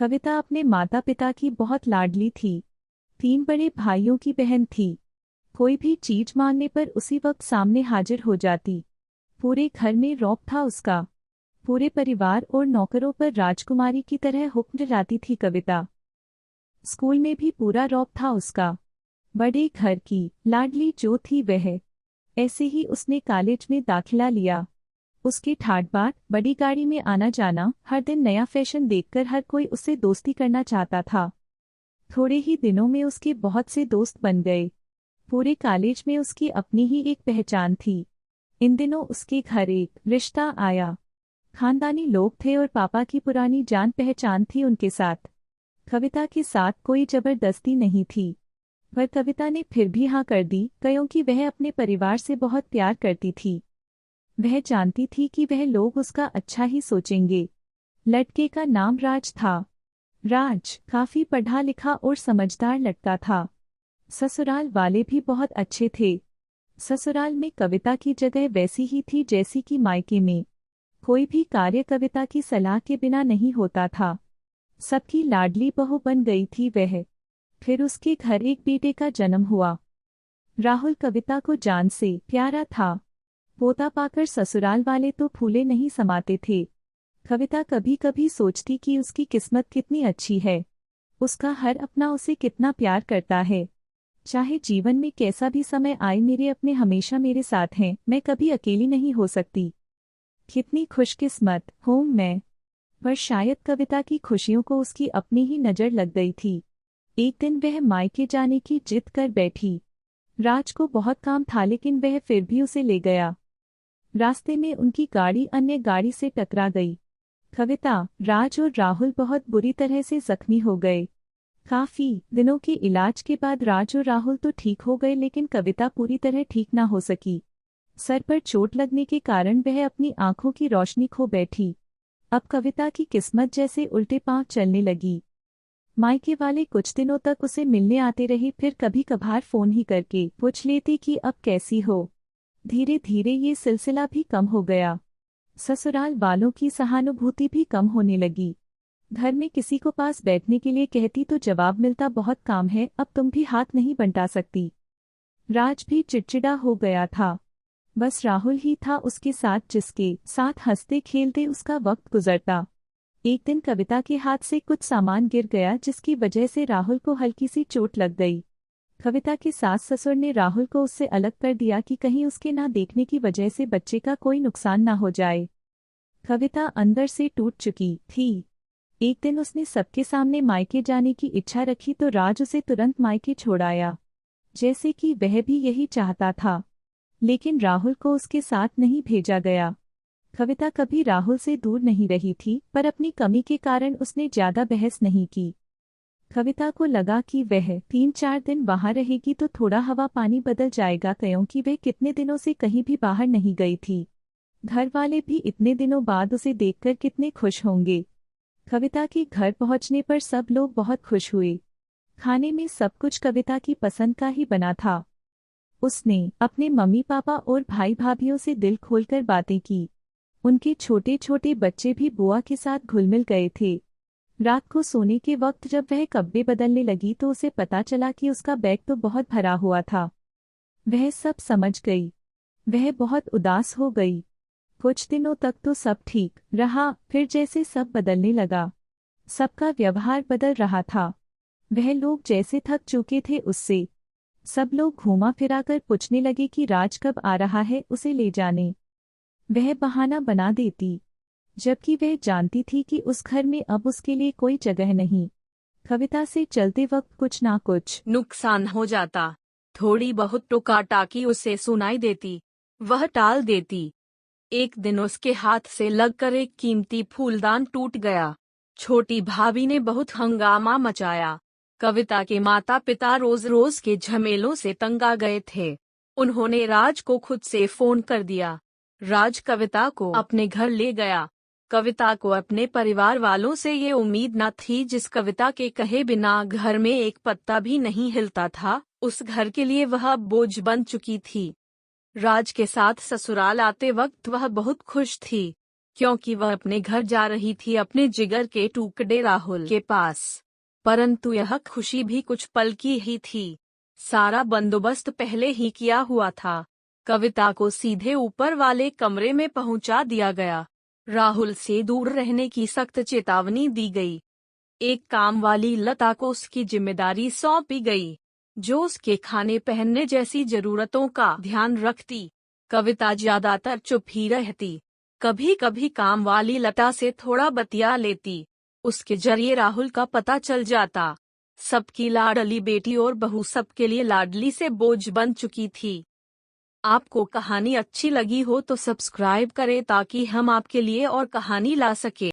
कविता अपने माता पिता की बहुत लाडली थी। 3 बड़े भाइयों की बहन थी। कोई भी चीज मांगने पर उसी वक्त सामने हाजिर हो जाती। पूरे घर में रौब था उसका। पूरे परिवार और नौकरों पर राजकुमारी की तरह हुक्म दिलाती थी कविता। स्कूल में भी पूरा रौब था उसका। बड़े घर की लाडली जो थी वह। ऐसे ही उसने कॉलेज में दाखिला लिया। उसकी ठाट बाट, बड़ी गाड़ी में आना जाना, हर दिन नया फैशन देखकर हर कोई उससे दोस्ती करना चाहता था। थोड़े ही दिनों में उसके बहुत से दोस्त बन गए। पूरे कॉलेज में उसकी अपनी ही एक पहचान थी। इन दिनों उसके घर एक रिश्ता आया। खानदानी लोग थे और पापा की पुरानी जान पहचान थी उनके साथ। कविता के साथ कोई जबरदस्ती नहीं थी, पर कविता ने फिर भी हाँ कर दी, क्योंकि वह अपने परिवार से बहुत प्यार करती थी। वह जानती थी कि वह लोग उसका अच्छा ही सोचेंगे। लड़के का नाम राज था। राज काफी पढ़ा लिखा और समझदार लड़का था। ससुराल वाले भी बहुत अच्छे थे। ससुराल में कविता की जगह वैसी ही थी जैसी कि मायके में। कोई भी कार्य कविता की सलाह के बिना नहीं होता था। सबकी लाडली बहू बन गई थी वह। फिर उसके घर एक बेटे का जन्म हुआ। राहुल कविता को जान से प्यारा था। पोता पाकर ससुराल वाले तो फूले नहीं समाते थे। कविता कभी कभी सोचती कि उसकी किस्मत कितनी अच्छी है। उसका हर अपना उसे कितना प्यार करता है। चाहे जीवन में कैसा भी समय आए, मेरे अपने हमेशा मेरे साथ हैं, मैं कभी अकेली नहीं हो सकती। कितनी खुशकिस्मत हूँ मैं। पर शायद कविता की खुशियों को उसकी अपनी ही नज़र लग गई थी। एक दिन वह मायके जाने की जिद कर बैठी। राज को बहुत काम था, लेकिन वह फिर भी उसे ले गया। रास्ते में उनकी गाड़ी अन्य गाड़ी से टकरा गई। कविता, राज और राहुल बहुत बुरी तरह से जख्मी हो गए। काफी दिनों के इलाज के बाद राज और राहुल तो ठीक हो गए, लेकिन कविता पूरी तरह ठीक ना हो सकी। सर पर चोट लगने के कारण वह अपनी आंखों की रोशनी खो बैठी। अब कविता की किस्मत जैसे उल्टे पांव चलने लगी। मायके वाले कुछ दिनों तक उसे मिलने आते रहे, फिर कभी कभार फोन ही करके पूछ लेते कि अब कैसी हो। धीरे धीरे ये सिलसिला भी कम हो गया। ससुराल वालों की सहानुभूति भी कम होने लगी। घर में किसी को पास बैठने के लिए कहती तो जवाब मिलता, बहुत काम है, अब तुम भी हाथ नहीं बंटा सकती। राज भी चिड़चिड़ा हो गया था। बस राहुल ही था उसके साथ, जिसके साथ हंसते खेलते उसका वक्त गुजरता। एक दिन कविता के हाथ से कुछ सामान गिर गया, जिसकी वजह से राहुल को हल्की सी चोट लग गई। कविता के सास ससुर ने राहुल को उससे अलग कर दिया कि कहीं उसके ना देखने की वजह से बच्चे का कोई नुकसान ना हो जाए। कविता अंदर से टूट चुकी थी। एक दिन उसने सबके सामने मायके जाने की इच्छा रखी तो राज उसे तुरंत मायके छोड़ आया, जैसे कि वह भी यही चाहता था। लेकिन राहुल को उसके साथ नहीं भेजा गया। कविता कभी राहुल से दूर नहीं रही थी, पर अपनी कमी के कारण उसने ज्यादा बहस नहीं की। कविता को लगा कि वह 3-4 दिन वहां रहेगी तो थोड़ा हवा पानी बदल जाएगा, क्योंकि वह कितने दिनों से कहीं भी बाहर नहीं गई थी। घर वाले भी इतने दिनों बाद उसे देखकर कितने खुश होंगे। कविता के घर पहुंचने पर सब लोग बहुत खुश हुए। खाने में सब कुछ कविता की पसंद का ही बना था। उसने अपने मम्मी पापा और भाई भाभीयों से दिल खोलकर बातें की। उनके छोटे छोटे बच्चे भी बुआ के साथ घुल मिल गए थे। रात को सोने के वक्त जब वह कपड़े बदलने लगी तो उसे पता चला कि उसका बैग तो बहुत भरा हुआ था। वह सब समझ गई। वह बहुत उदास हो गई। कुछ दिनों तक तो सब ठीक रहा, फिर जैसे सब बदलने लगा। सबका व्यवहार बदल रहा था। वह लोग जैसे थक चुके थे उससे। सब लोग घूमा फिराकर पूछने लगे कि राज कब आ रहा है उसे ले जाने। वह बहाना बना देती, जबकि वह जानती थी कि उस घर में अब उसके लिए कोई जगह नहीं। कविता से चलते वक्त कुछ ना कुछ नुकसान हो जाता। थोड़ी बहुत टोका-टाकी उसे सुनाई देती, वह टाल देती। एक दिन उसके हाथ से लगकर एक कीमती फूलदान टूट गया। छोटी भाभी ने बहुत हंगामा मचाया। कविता के माता पिता रोज रोज के झमेलों से तंग आ गए थे। उन्होंने राज को खुद से फोन कर दिया। राज कविता को अपने घर ले गया। कविता को अपने परिवार वालों से ये उम्मीद न थी, जिस कविता के कहे बिना घर में एक पत्ता भी नहीं हिलता था, उस घर के लिए वह अब बोझ बन चुकी थी। राज के साथ ससुराल आते वक्त वह बहुत खुश थी, क्योंकि वह अपने घर जा रही थी अपने जिगर के टुकड़े राहुल के पास। परंतु यह खुशी भी कुछ पल की ही थी। सारा बंदोबस्त पहले ही किया हुआ था। कविता को सीधे ऊपर वाले कमरे में पहुंचा दिया गया। राहुल से दूर रहने की सख्त चेतावनी दी गई। एक काम वाली लता को उसकी जिम्मेदारी सौंपी गई, जो उसके खाने पहनने जैसी जरूरतों का ध्यान रखती। कविता ज्यादातर चुप ही रहती। कभी कभी काम वाली लता से थोड़ा बतिया लेती। उसके जरिए राहुल का पता चल जाता। सबकी लाडली बेटी और बहू सबके लिए लाडली से बोझ बन चुकी थी। आपको कहानी अच्छी लगी हो तो सब्सक्राइब करें ताकि हम आपके लिए और कहानी ला सके।